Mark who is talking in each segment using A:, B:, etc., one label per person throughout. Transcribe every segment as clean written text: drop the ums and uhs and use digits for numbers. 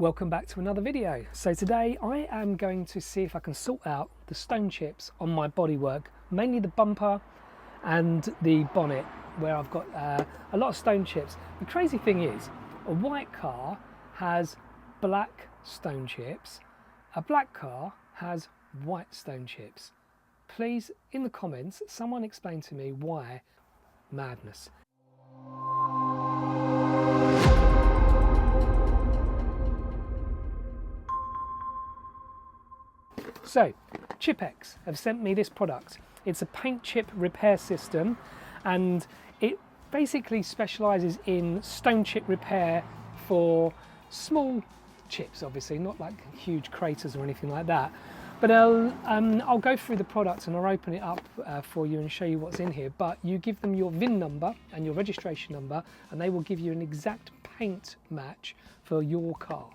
A: Welcome back to another video. So today I am going to see if I can sort out the stone chips on my bodywork, mainly the bumper and the bonnet, where I've got a lot of stone chips. The crazy thing is, a white car has black stone chips, a black car has white stone chips. Please, in the comments, someone explain to me why. Madness. So, Chipex have sent me this product. It's a paint chip repair system, and it basically specialises in stone chip repair for small chips, obviously, not like huge craters or anything like that. But I'll go through the product and I'll open it up for you and show you what's in here. But you give them your VIN number and your registration number, and they will give you an exact paint match for your car.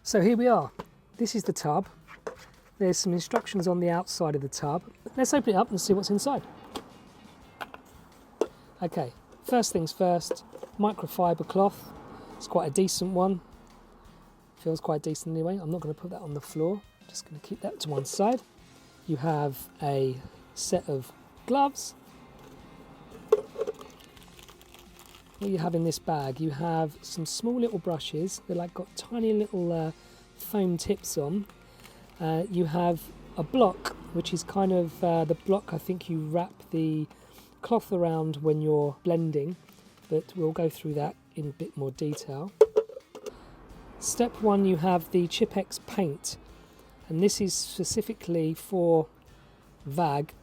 A: So here we are. This is the tub. There's some instructions on the outside of the tub. Let's open it up and see what's inside. Okay, first things first, microfiber cloth. It's quite a decent one. Feels quite decent anyway. I'm not going to put that on the floor. Just going to keep that to one side. You have a set of gloves. What you have in this bag, you have some small little brushes. They're like got tiny little foam tips on. You have a block, which is kind of the block I think you wrap the cloth around when you're blending, but we'll go through that in a bit more detail. Step one, you have the Chipex paint, and this is specifically for VAG,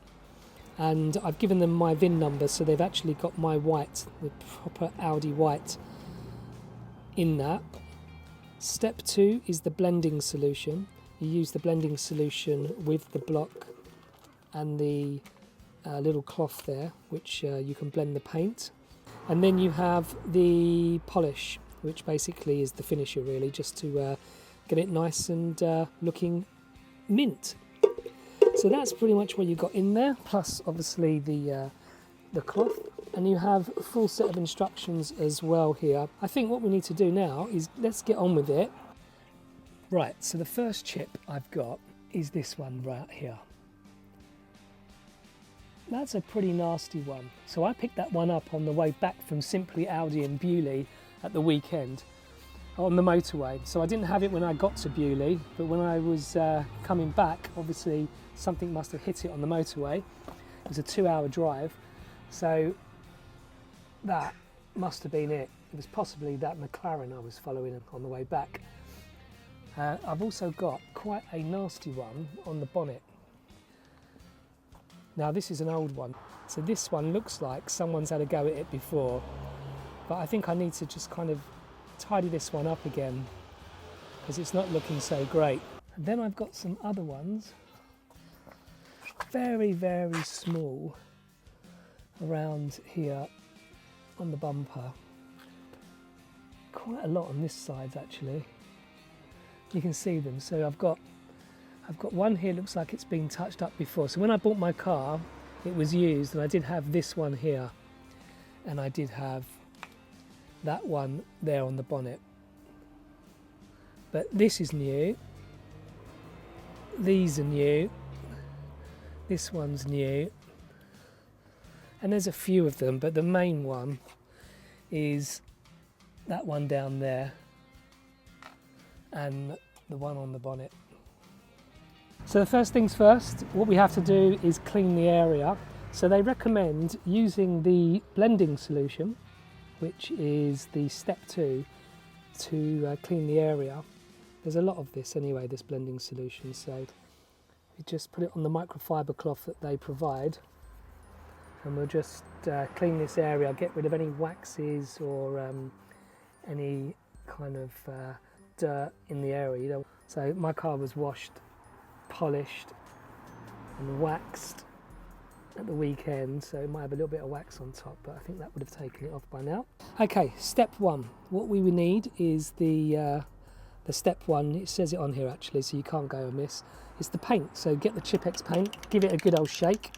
A: and I've given them my VIN number, so they've actually got my white, the proper Audi white in that. Step two is the blending solution. You use the blending solution with the block and the little cloth there, which you can blend the paint. And then you have the polish, which basically is the finisher really, just to get it nice and looking mint. So that's pretty much what you got in there, plus obviously the cloth. And you have a full set of instructions as well here. I think what we need to do now is let's get on with it. Right, so the first chip I've got is this one right here. That's a pretty nasty one. So I picked that one up on the way back from Simply Audi in Bewley at the weekend on the motorway. So I didn't have it when I got to Bewley, but when I was coming back, obviously something must have hit it on the motorway. It was a 2-hour drive, so that must have been it. It was possibly that McLaren I was following on the way back. I've also got quite a nasty one on the bonnet. Now this is an old one, so this one looks like someone's had a go at it before, but I think I need to just kind of tidy this one up again because it's not looking so great. And then I've got some other ones, very, very small, around here on the bumper. Quite a lot on this side actually. You can see them. So I've got one here, looks like it's been touched up before. So when I bought my car, it was used, and I did have this one here, and I did have that one there on the bonnet. But this is new. These are new. This one's new. And there's a few of them, but the main one is that one down there and the one on the bonnet. So the first things first, what we have to do is clean the area. So they recommend using the blending solution, which is the step 2, to clean the area. There's a lot of this anyway, this blending solution, so you just put it on the microfiber cloth that they provide, and we'll just clean this area, get rid of any waxes or any kind of dirt in the area. So my car was washed, polished and waxed at the weekend, so it might have a little bit of wax on top, but I think that would have taken it off by now. Okay, step 1. What we would need is the step 1, it says it on here actually, so you can't go amiss. It's the paint. So get the Chipex paint, give it a good old shake,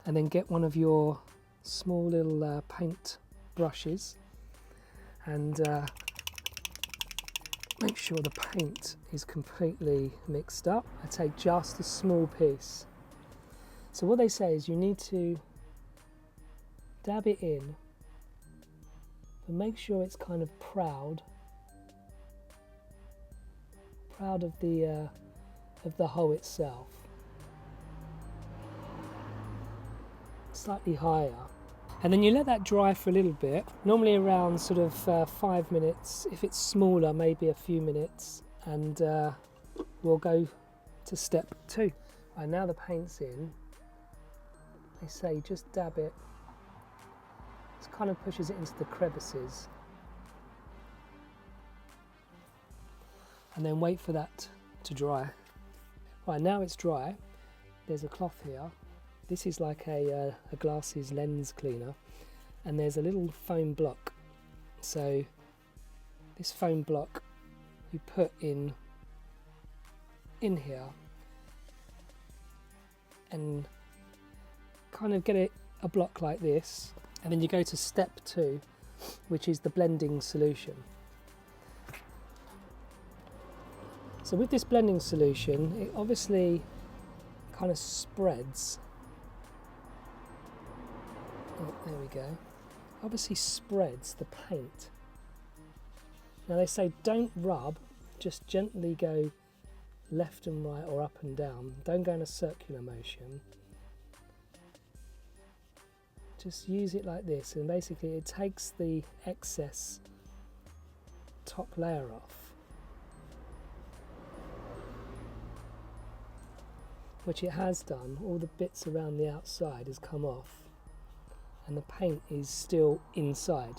A: and then get one of your small little paint brushes and Make sure the paint is completely mixed up. I take just a small piece. So what they say is you need to dab it in, but make sure it's kind of proud of the hole itself. Slightly higher. And then you let that dry for a little bit, normally around sort of 5 minutes. If it's smaller, maybe a few minutes, and we'll go to step 2. Right, now the paint's in, they say just dab it. It kind of pushes it into the crevices. And then wait for that to dry. Right, now it's dry. There's a cloth here. This is like a glasses lens cleaner, and there's a little foam block. So this foam block you put in here and kind of get it a block like this, and then you go to step 2, which is the blending solution. So with this blending solution, it obviously kind of spreads. Oh, there we go. Obviously spreads the paint. Now they say don't rub, just gently go left and right or up and down. Don't go in a circular motion. Just use it like this, and basically it takes the excess top layer off, which it has done. All the bits around the outside has come off, and the paint is still inside.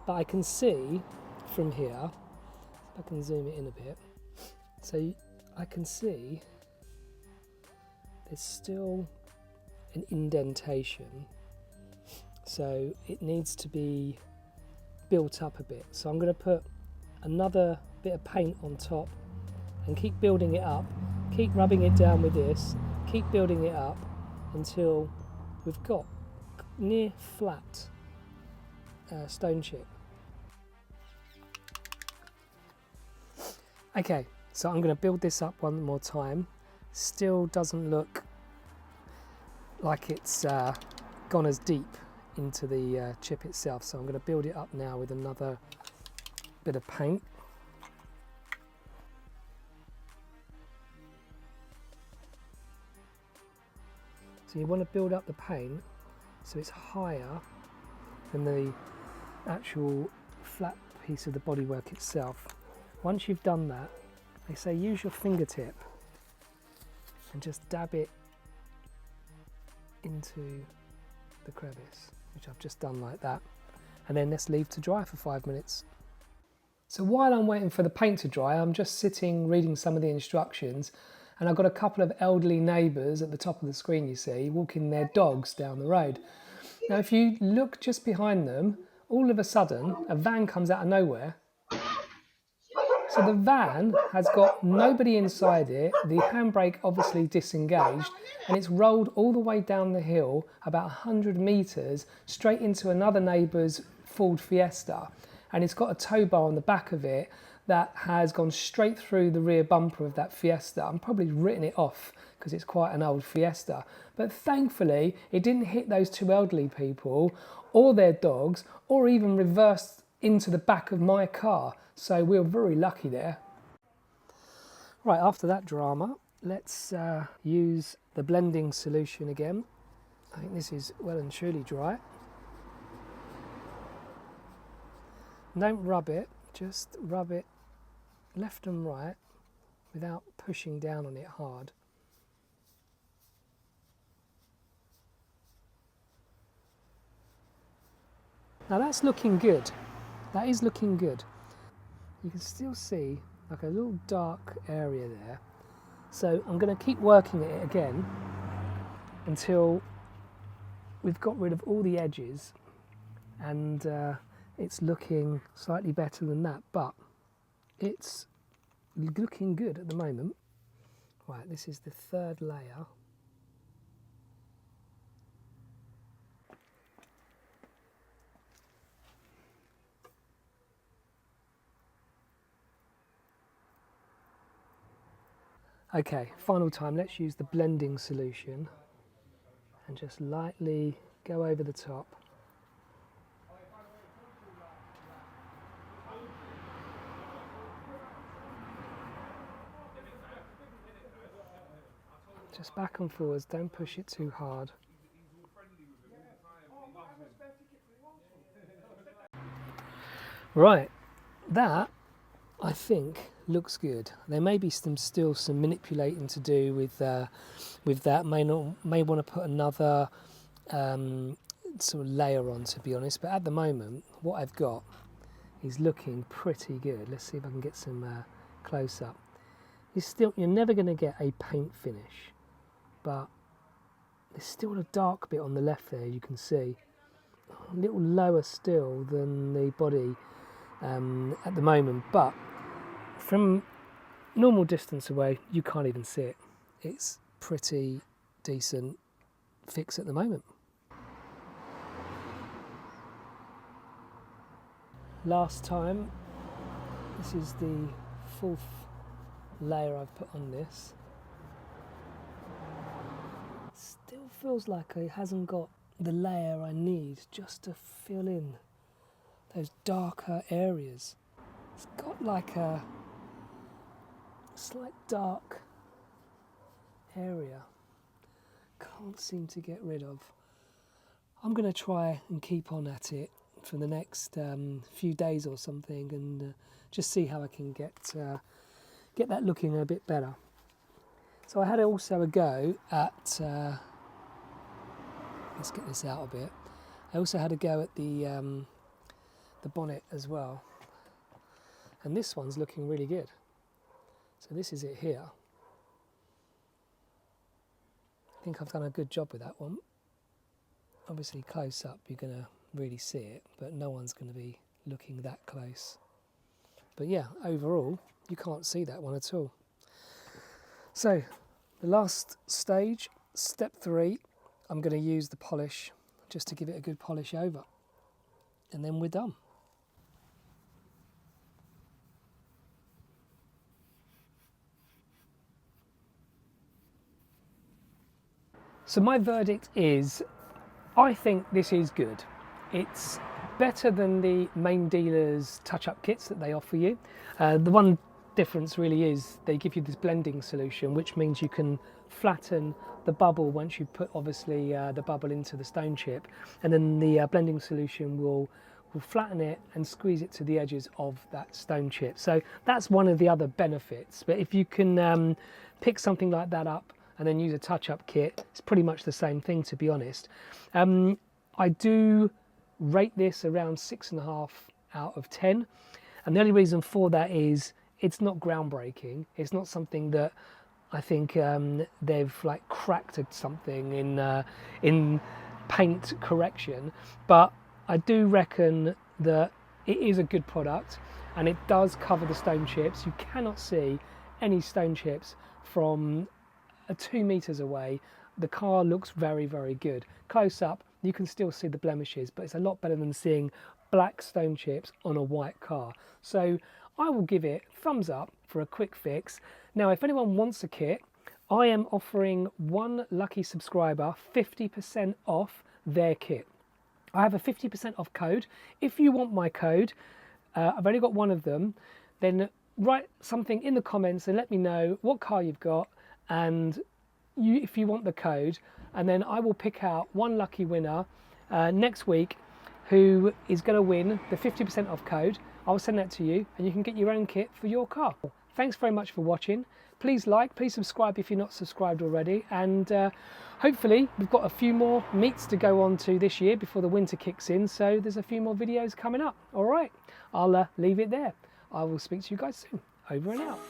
A: But I can see from here, if I can zoom it in a bit, so I can see there's still an indentation, so it needs to be built up a bit. So I'm going to put another bit of paint on top and keep building it up, keep rubbing it down with this, keep building it up until we've got near flat stone chip. Okay, so I'm going to build this up one more time. Still doesn't look like it's gone as deep into the chip itself, so I'm going to build it up now with another bit of paint. So you want to build up the paint so it's higher than the actual flat piece of the bodywork itself. Once you've done that, they say use your fingertip and just dab it into the crevice, which I've just done like that, and then let's leave to dry for 5 minutes. So while I'm waiting for the paint to dry, I'm just sitting reading some of the instructions, and I've got a couple of elderly neighbours at the top of the screen, you see, walking their dogs down the road. Now if you look just behind them, all of a sudden a van comes out of nowhere. So the van has got nobody inside it, the handbrake obviously disengaged, and it's rolled all the way down the hill about 100 metres straight into another neighbour's Ford Fiesta, and it's got a tow bar on the back of it that has gone straight through the rear bumper of that Fiesta. I'm probably written it off because it's quite an old Fiesta, but thankfully it didn't hit those two elderly people or their dogs, or even reversed into the back of my car. So we were very lucky there. Right, after that drama, let's use the blending solution again. I think this is well and truly dry. Don't rub it, just rub it left and right without pushing down on it hard. Now that's looking good. That is looking good. You can still see like a little dark area there. So I'm going to keep working at it again until we've got rid of all the edges, and it's looking slightly better than that, but it's looking good at the moment. Right, this is the third layer. Okay, final time, let's use the blending solution and just lightly go over the top. Just back and forwards, don't push it too hard. Right, that I think looks good. There may be still some manipulating to do with that. May want to put another sort of layer on, to be honest. But at the moment, what I've got is looking pretty good. Let's see if I can get some close up. You're never going to get a paint finish, but there's still a dark bit on the left there. You can see a little lower still than the body at the moment, but from normal distance away you can't even see it. It's pretty decent fix at the moment. Last time, this is the 4th layer I've put on this. Still feels like it hasn't got the layer I need just to fill in those darker areas. It's got like a slight dark area. Can't seem to get rid of. I'm going to try and keep on at it for the next few days or something, and just see how I can get that looking a bit better. So I had also a go at let's get this out a bit. I also had a go at the bonnet as well, and this one's looking really good. So this is it here. I think I've done a good job with that one. Obviously close up you're going to really see it, but no one's going to be looking that close. But yeah, overall you can't see that one at all. So the last stage, step 3, I'm going to use the polish just to give it a good polish over, and then we're done. So my verdict is, I think this is good. It's better than the main dealer's touch-up kits that they offer you. The one difference really is they give you this blending solution, which means you can flatten the bubble once you put obviously the bubble into the stone chip, and then the blending solution will flatten it and squeeze it to the edges of that stone chip. So that's one of the other benefits. But if you can pick something like that up and then use a touch-up kit, it's pretty much the same thing, to be honest. I do rate this around 6.5 out of 10, and the only reason for that is it's not groundbreaking. It's not something that I think they've like cracked at something in paint correction, but I do reckon that it is a good product, and it does cover the stone chips. You cannot see any stone chips from 2 meters away. The car looks very, very good. Close up, you can still see the blemishes, but it's a lot better than seeing black stone chips on a white car. So I will give it thumbs up for a quick fix. Now, if anyone wants a kit, I am offering one lucky subscriber 50% off their kit. I have a 50% off code. If you want my code, I've only got one of them, then write something in the comments and let me know what car you've got and if you want the code, and then I will pick out one lucky winner next week who is going to win the 50% off code. I'll send that to you and you can get your own kit for your car. Thanks very much for watching. Please like, please subscribe if you're not subscribed already, and hopefully we've got a few more meets to go on to this year before the winter kicks in, so there's a few more videos coming up. All right, I'll leave it there. I will speak to you guys soon. Over and out.